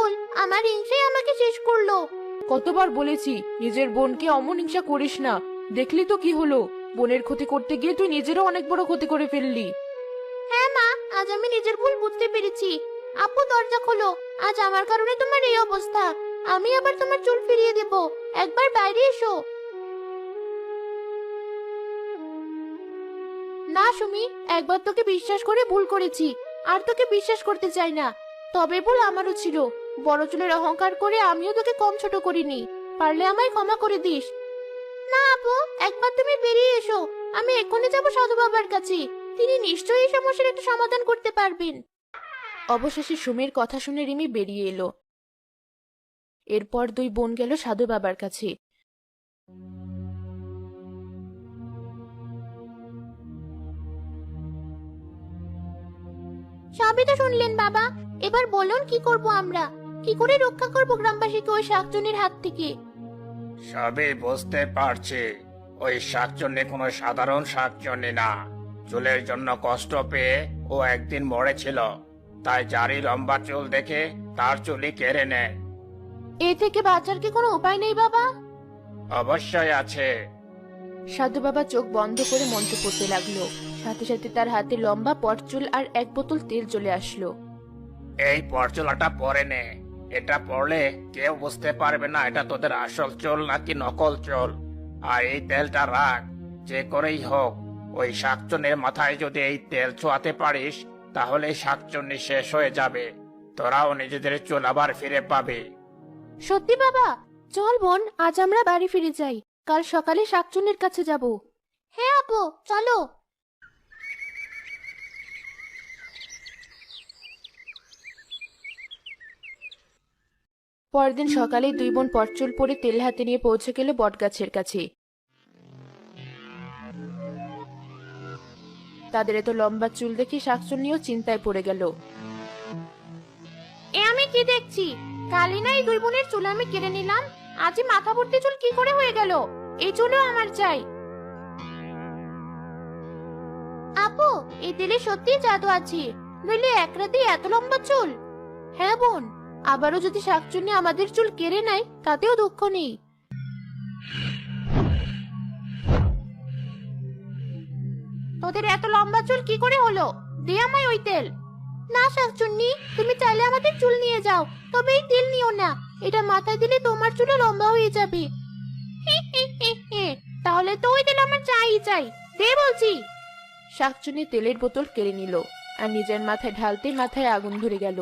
বল, আমার হিংসাই আমাকে শেষ করলো। কতবার বলেছি নিজের বোনকে অমন হিংসা করিস না। দেখলি তো কি হলো, বোনের ক্ষতি করতে গিয়ে তুই নিজেরও অনেক বড় ক্ষতি করে ফেললি। হ্যাঁ মা, আজ আমি নিজের ভুল বুঝতে পেরেছি। আপু দরজা খোলো, আজ আমার কারণে তোমার এই অবস্থা। আমি আবার তোমার চুল ফিরিয়ে দেব, একবার বাইরে এসো। না সুমি, একবার তোকে বিশ্বাস করে ভুল করেছি, আর তোকে বিশ্বাস করতে চাই না। তবে ভুল আমারও ছিল, বড় চুলের অহংকার করে আমিও তোকে কম ছোট করিনি। পারলে আমায় ক্ষমা করে দিস। না আপু, একবার তুমি বেরিয়ে এসো, আমি এক্ষুনি যাবো সাধু বাবার কাছে। তিনি নিশ্চয়ই এই সমস্যার একটা সমাধান করতে পারবেন। অবশেষে সুমির কথা শুনে রিমি বেরিয়ে এলো। এরপর দুই বোন গেল সাধু বাবার কাছে। সবই তো শুনলেন বাবা, এবার বলুন কি করব আমরা, কি করে রক্ষা করব গ্রামবাসীকে ওই শাকচুন্নির হাত থেকে? সবই বুঝতে পারছি, ওই শাকচুন্নি কোনো সাধারণ শাকচুন্নি না। চুলের জন্য কষ্ট পেয়ে ও একদিন মরেছিল, তাই যারই লম্বা চুল দেখে তার চুলই কেড়ে নেয়। এ থেকে বাঁচার কি কোনো উপায় নেই বাবা? অবশ্যই আছে। সাধু বাবা চোখ বন্ধ করে মন্ত্র পড়তে লাগলো। সাথে সাথে তার হাতে লম্বা পটচুল আর এক বোতল তেল চলে আসলো। এই পরচুলাটা পরে নে, এটা পরলে কেউ বুঝতে পারবে না এটা তোদের আসল চুল নাকি নকল চুল। আর এই তেলটা রাখ, যে করেই হোক ওই শাকচুন্নির মাথায় যদি এই তেল ছোঁয়াতে পারিস, তাহলে শাকচুন্নি শেষ হয়ে যাবে, তোরাও নিজেদের চুল আবার ফিরে পাবি। সত্যি বাবা? চল বোন, আজ আমরা বাড়ি ফিরে যাই, কাল সকালে শাকচুন্নির কাছে যাব। হ্যাঁ আপু, চলো। পরদিন সকালে দুই বোন পটচুল পরে তেল হাতে নিয়ে পৌঁছে গেল বটগাছের কাছে। তাদের এত লম্বা চুল দেখে শাকচুন্নিও চিন্তায় পড়ে গেল। এ আমি কি দেখছি? কালই না এই দুই বোনের চুল আমি কেড়ে নিলাম, আজই মাথা ভর্তি চুল কি করে হয়ে গেল? এই চুলও আমার চাই। আপু, এই তেলে সত্যি জাদু আছে, নইলে এক রাতে এত লম্বা চুল? হ্যাঁ বোন, আবারও যদি শাকচুন্নি আমাদের চুল কেড়ে নেয় তাতেও দুঃখ নেই। তোদের এত লম্বা চুল কি করে হলো? দে আমায় ওই তেল। না শাকচুন্নি, তুমি চাইলে আমাদের চুল নিয়ে যাও, তবে এই তেল নিও না, এটা মাথায় দিলে তোমার চুলও লম্বা হয়ে যাবে। তাহলে তো ওই তেল আমার চাই, দে বলছি। শাকচুন্নি তেলের বোতল কেড়ে নিল আর নিজের মাথায় ঢালতে মাথায় আগুন ধরে গেল।